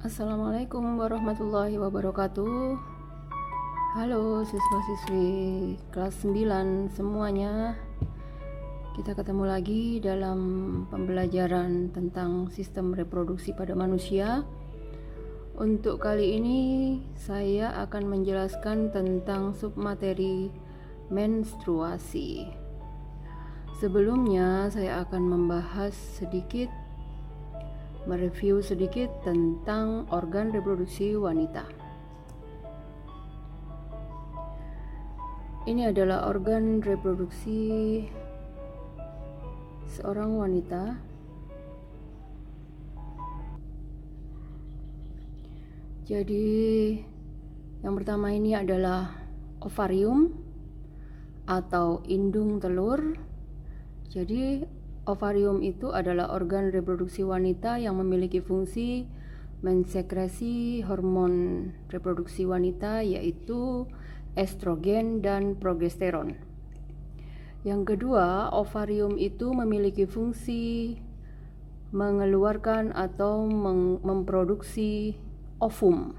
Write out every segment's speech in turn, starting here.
Assalamualaikum warahmatullahi wabarakatuh. Halo siswa-siswi kelas 9 semuanya. Kita ketemu lagi dalam pembelajaran tentang sistem reproduksi pada manusia. Untuk kali ini saya akan menjelaskan tentang submateri menstruasi. Sebelumnya saya akan mereview sedikit tentang organ reproduksi wanita. Ini adalah organ reproduksi seorang wanita. Jadi yang pertama ini adalah ovarium atau indung telur. Jadi ovarium itu adalah organ reproduksi wanita yang memiliki fungsi mensekresi hormon reproduksi wanita, yaitu estrogen dan progesteron. Yang kedua, ovarium itu memiliki fungsi mengeluarkan atau memproduksi ovum.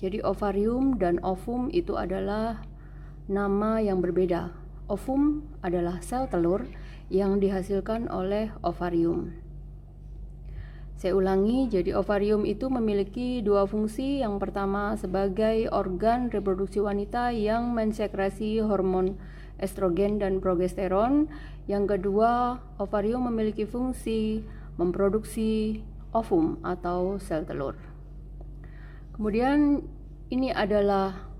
Jadi ovarium dan ovum itu adalah nama yang berbeda. Ovum adalah sel telur yang dihasilkan oleh ovarium. Saya ulangi, jadi ovarium itu memiliki dua fungsi. Yang pertama sebagai organ reproduksi wanita yang mensekresi hormon estrogen dan progesteron. Yang kedua, ovarium memiliki fungsi memproduksi ovum atau sel telur. Kemudian ini adalah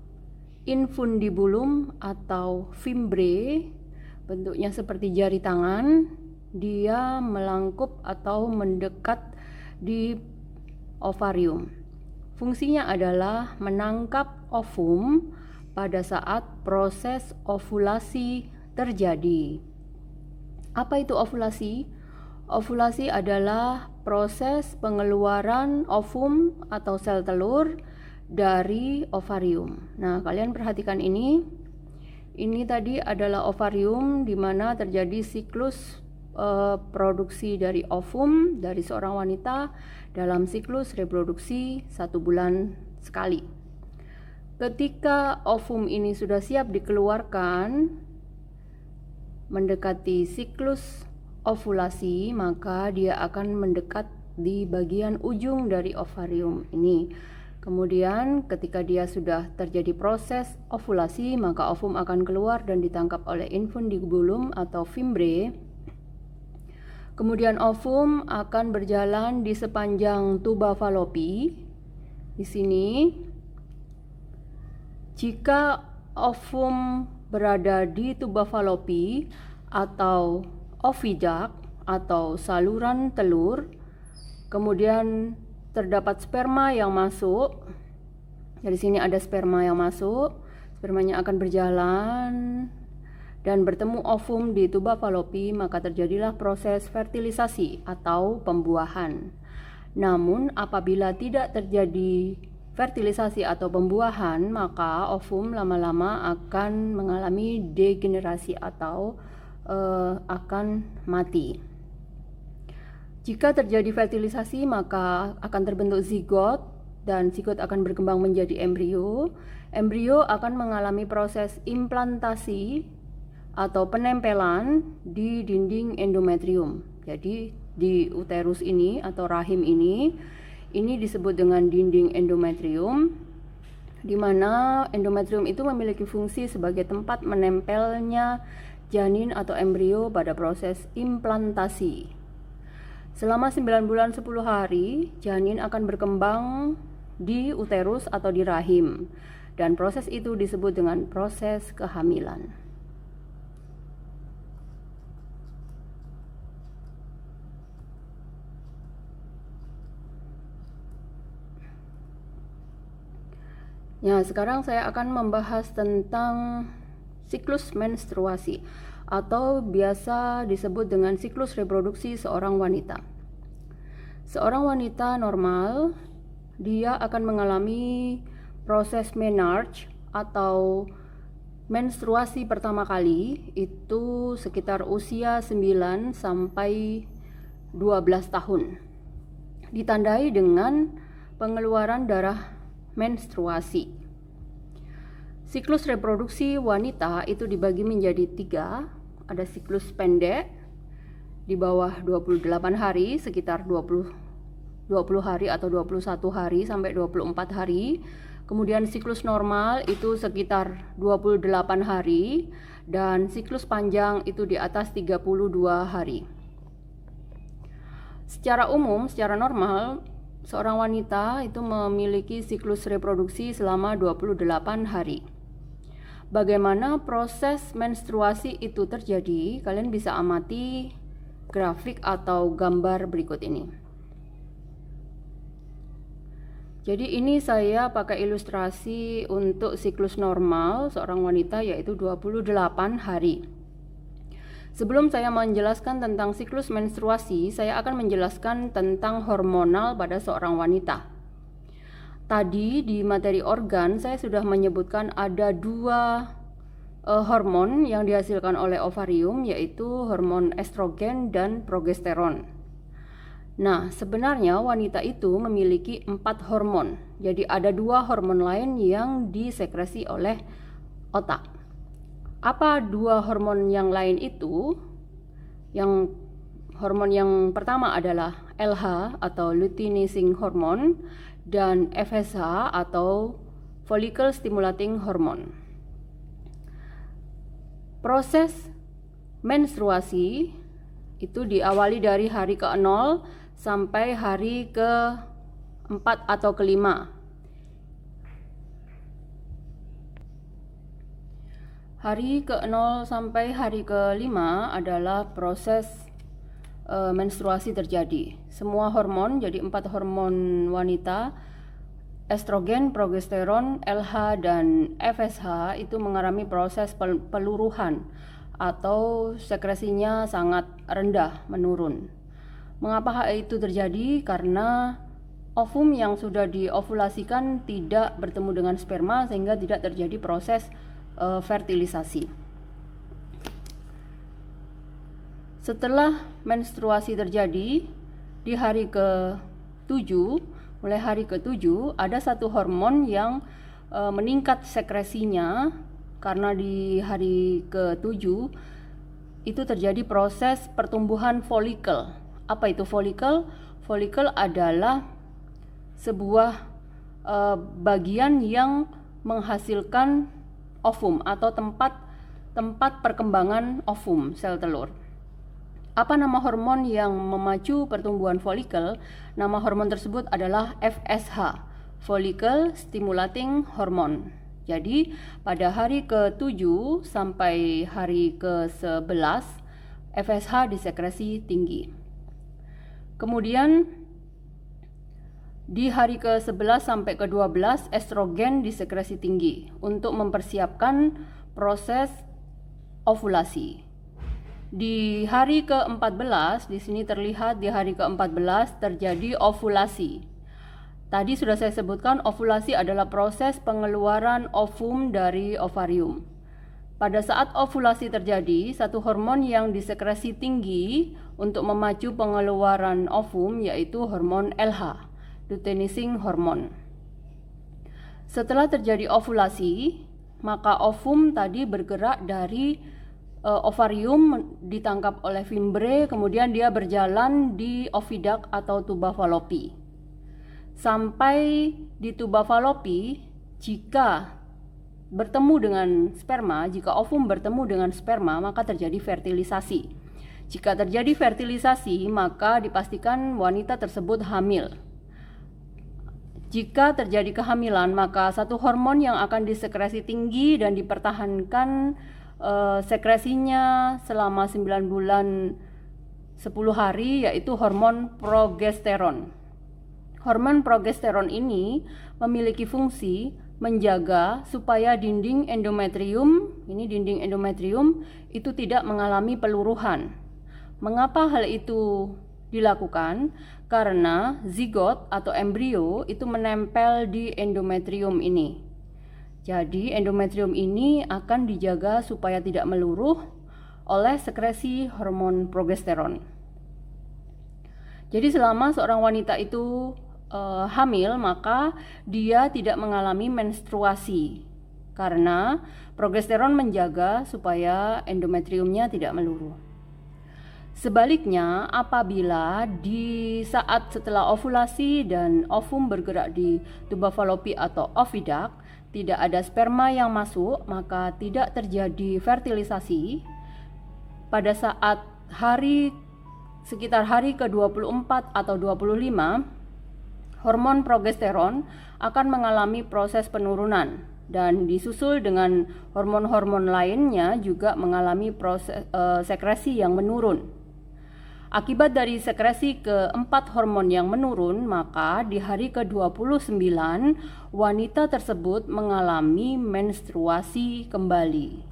infundibulum atau fimbre. Bentuknya seperti jari tangan, dia melangkup atau mendekat di ovarium. Fungsinya adalah menangkap ovum pada saat proses ovulasi terjadi. Apa itu ovulasi? Ovulasi adalah proses pengeluaran ovum atau sel telur dari ovarium. Nah, kalian perhatikan ini. Ini tadi adalah ovarium di mana terjadi siklus produksi dari ovum dari seorang wanita dalam siklus reproduksi 1 bulan sekali. Ketika ovum ini sudah siap dikeluarkan mendekati siklus ovulasi, maka dia akan mendekat di bagian ujung dari ovarium ini. Kemudian ketika dia sudah terjadi proses ovulasi, maka ovum akan keluar dan ditangkap oleh infundibulum atau fimbre. Kemudian ovum akan berjalan di sepanjang tuba Fallopi. Di sini, jika ovum berada di tuba Fallopi atau oviduct atau saluran telur, kemudian terdapat sperma yang masuk. Dari sini ada sperma yang masuk. Spermanya akan berjalan dan bertemu ovum di tuba Fallopi, maka terjadilah proses fertilisasi atau pembuahan. Namun apabila tidak terjadi fertilisasi atau pembuahan, maka ovum lama-lama akan mengalami degenerasi atau akan mati. Jika terjadi fertilisasi, maka akan terbentuk zigot dan zigot akan berkembang menjadi embrio. Embrio akan mengalami proses implantasi atau penempelan di dinding endometrium. Jadi di uterus ini atau rahim ini disebut dengan dinding endometrium, di mana endometrium itu memiliki fungsi sebagai tempat menempelnya janin atau embrio pada proses implantasi. Selama 9 bulan 10 hari, janin akan berkembang di uterus atau di rahim, dan proses itu disebut dengan proses kehamilan. Ya, sekarang saya akan membahas tentang siklus menstruasi atau biasa disebut dengan siklus reproduksi seorang wanita. Seorang wanita normal, dia akan mengalami proses menarche atau menstruasi pertama kali itu sekitar usia 9 sampai 12 tahun. Ditandai dengan pengeluaran darah menstruasi. Siklus reproduksi wanita itu dibagi menjadi 3. Ada siklus pendek di bawah 28 hari, sekitar 20 hari atau 21 hari sampai 24 hari. Kemudian siklus normal itu sekitar 28 hari, dan siklus panjang itu di atas 32 hari. Secara umum, secara normal, seorang wanita itu memiliki siklus reproduksi selama 28 hari. Bagaimana proses menstruasi itu terjadi? Kalian bisa amati grafik atau gambar berikut ini. Jadi ini saya pakai ilustrasi untuk siklus normal seorang wanita, yaitu 28 hari. Sebelum saya menjelaskan tentang siklus menstruasi, saya akan menjelaskan tentang hormonal pada seorang wanita. Tadi di materi organ saya sudah menyebutkan ada 2 hormon yang dihasilkan oleh ovarium, yaitu hormon estrogen dan progesteron. Nah, sebenarnya wanita itu memiliki 4 hormon. Jadi ada 2 hormon lain yang disekresi oleh otak. Apa 2 hormon yang lain itu? Yang hormon yang pertama adalah LH atau luteinizing hormone dan FSH atau follicle stimulating hormone. Proses menstruasi itu diawali dari hari ke-0 sampai hari ke-4 atau ke-5. Hari ke-0 sampai hari ke-5 adalah proses menstruasi terjadi. Semua hormon, jadi 4 hormon wanita, estrogen, progesteron, LH, dan FSH itu mengalami proses peluruhan atau sekresinya sangat rendah, menurun. Mengapa hal itu terjadi? Karena ovum yang sudah diovulasikan tidak bertemu dengan sperma sehingga tidak terjadi proses fertilisasi. Setelah menstruasi terjadi di hari ke-7, mulai hari ke-7 ada 1 hormon yang meningkat sekresinya, karena di hari ke-7 itu terjadi proses pertumbuhan folikel. Apa itu folikel? Folikel adalah sebuah bagian yang menghasilkan ovum atau tempat perkembangan ovum, sel telur. Apa nama hormon yang memacu pertumbuhan folikel? Nama hormon tersebut adalah FSH, follicle stimulating hormone. Jadi pada hari ke-7 sampai hari ke-11 FSH disekresi tinggi. Kemudian di hari ke-11 sampai ke-12 estrogen disekresi tinggi untuk mempersiapkan proses ovulasi. Di hari ke-14, di sini terlihat di hari ke-14 terjadi ovulasi. Tadi sudah saya sebutkan, ovulasi adalah proses pengeluaran ovum dari ovarium. Pada saat ovulasi terjadi, 1 hormon yang disekresi tinggi untuk memacu pengeluaran ovum yaitu hormon LH, luteinizing hormone. Setelah terjadi ovulasi, maka ovum tadi bergerak dari ovarium, ditangkap oleh fimbre, kemudian dia berjalan di oviduct atau tuba Fallopi. Sampai di tuba Fallopi, jika bertemu dengan sperma, jika ovum bertemu dengan sperma, maka terjadi fertilisasi. Jika terjadi fertilisasi, maka dipastikan wanita tersebut hamil. Jika terjadi kehamilan, maka 1 hormon yang akan disekresi tinggi dan dipertahankan sekresinya selama 9 bulan 10 hari yaitu hormon progesteron. Hormon progesteron ini memiliki fungsi menjaga supaya dinding endometrium itu tidak mengalami peluruhan. Mengapa hal itu dilakukan? Karena zigot atau embrio itu menempel di endometrium ini. Jadi endometrium ini akan dijaga supaya tidak meluruh oleh sekresi hormon progesteron. Jadi selama seorang wanita itu hamil, maka dia tidak mengalami menstruasi karena progesteron menjaga supaya endometriumnya tidak meluruh. Sebaliknya, apabila di saat setelah ovulasi dan ovum bergerak di tuba falopi atau oviduct, tidak ada sperma yang masuk, maka tidak terjadi fertilisasi. Pada saat sekitar hari ke-24 atau 25, hormon progesteron akan mengalami proses penurunan dan disusul dengan hormon-hormon lainnya juga mengalami proses sekresi yang menurun. Akibat dari sekresi keempat hormon yang menurun, maka di hari ke-29 wanita tersebut mengalami menstruasi kembali.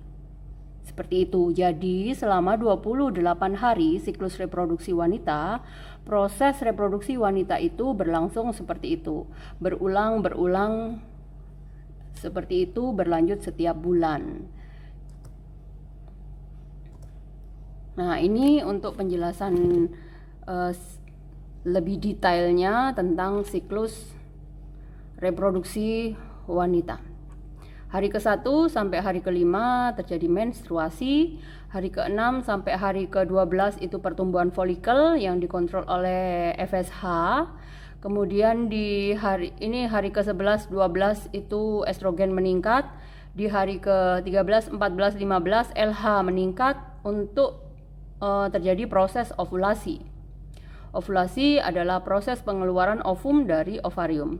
Seperti itu. Jadi selama 28 hari siklus reproduksi wanita, proses reproduksi wanita itu berlangsung seperti itu. Berulang seperti itu, berlanjut setiap bulan. Nah, ini untuk penjelasan lebih detailnya tentang siklus reproduksi wanita. Hari ke-1 sampai hari ke-5 terjadi menstruasi, hari ke-6 sampai hari ke-12 itu pertumbuhan folikel yang dikontrol oleh FSH. Kemudian di hari ke-11, 12 itu estrogen meningkat, di hari ke-13, 14, 15 LH meningkat untuk terjadi proses ovulasi. Ovulasi adalah proses pengeluaran ovum dari ovarium.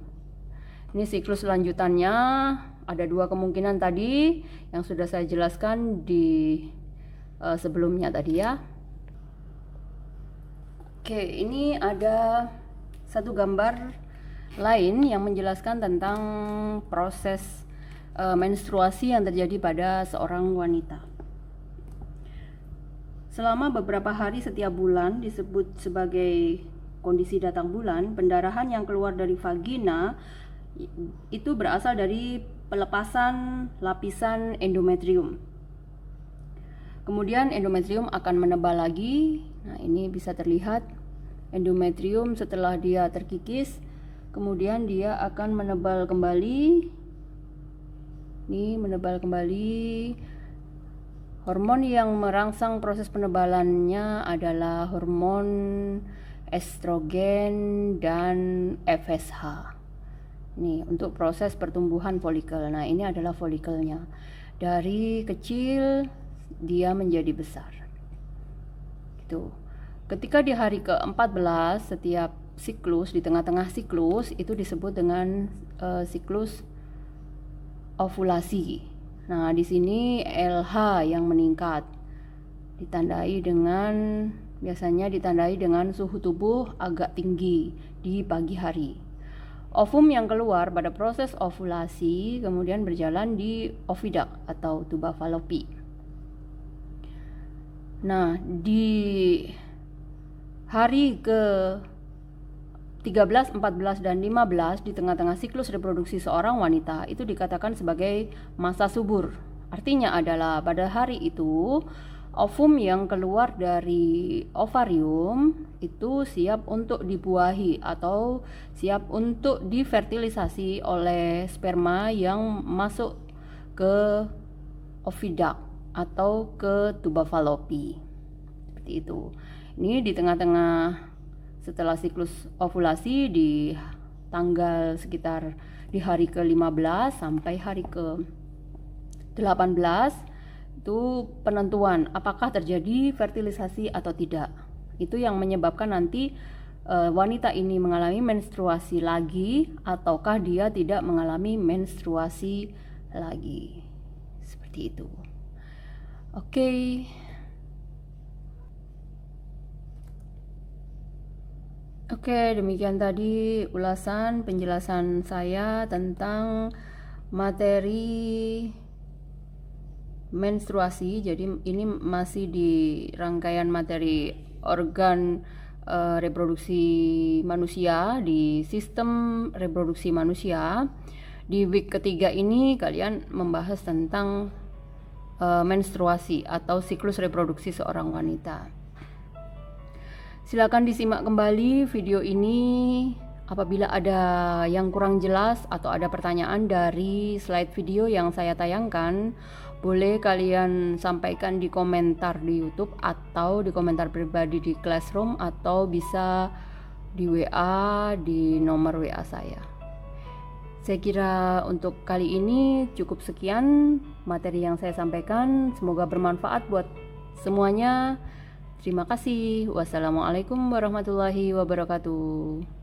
Ini siklus lanjutannya, ada 2 kemungkinan tadi yang sudah saya jelaskan di sebelumnya tadi ya. Oke, ini ada satu gambar lain yang menjelaskan tentang proses menstruasi yang terjadi pada seorang wanita. Selama beberapa hari setiap bulan disebut sebagai kondisi datang bulan, pendarahan yang keluar dari vagina itu berasal dari pelepasan lapisan endometrium. Kemudian endometrium akan menebal lagi. Nah, ini bisa terlihat endometrium setelah dia terkikis, kemudian dia akan menebal kembali. Ini menebal kembali. Hormon yang merangsang proses penebalannya adalah hormon estrogen dan FSH. Ini untuk proses pertumbuhan folikel. Nah, ini adalah folikelnya. Dari kecil dia menjadi besar. Gitu. Ketika di hari ke-14 setiap siklus, di tengah-tengah siklus itu disebut dengan siklus ovulasi. Nah, di sini LH yang meningkat biasanya ditandai dengan suhu tubuh agak tinggi di pagi hari. Ovum yang keluar pada proses ovulasi kemudian berjalan di oviduct atau tuba falopi. Nah, di hari ke-13, 14, dan 15 di tengah-tengah siklus reproduksi seorang wanita itu dikatakan sebagai masa subur. Artinya adalah pada hari itu ovum yang keluar dari ovarium itu siap untuk dibuahi atau siap untuk difertilisasi oleh sperma yang masuk ke oviduct atau ke tuba falopi. Seperti itu. Ini di tengah-tengah setelah siklus ovulasi di tanggal sekitar di hari ke-15 sampai hari ke-18 itu penentuan apakah terjadi fertilisasi atau tidak. Itu yang menyebabkan nanti wanita ini mengalami menstruasi lagi ataukah dia tidak mengalami menstruasi lagi. Seperti itu. Oke, demikian tadi penjelasan saya tentang materi menstruasi. Jadi ini masih di rangkaian materi organ reproduksi manusia di sistem reproduksi manusia. Di week ketiga ini kalian membahas tentang menstruasi atau siklus reproduksi seorang wanita. Silakan disimak kembali video ini Apabila ada yang kurang jelas atau ada pertanyaan dari slide video yang saya tayangkan, boleh kalian sampaikan di komentar di YouTube atau di komentar pribadi di Classroom, atau bisa di WA di nomor WA saya. Saya kira untuk kali ini cukup sekian materi yang saya sampaikan. Semoga bermanfaat buat semuanya. Terima kasih. Wassalamualaikum warahmatullahi wabarakatuh.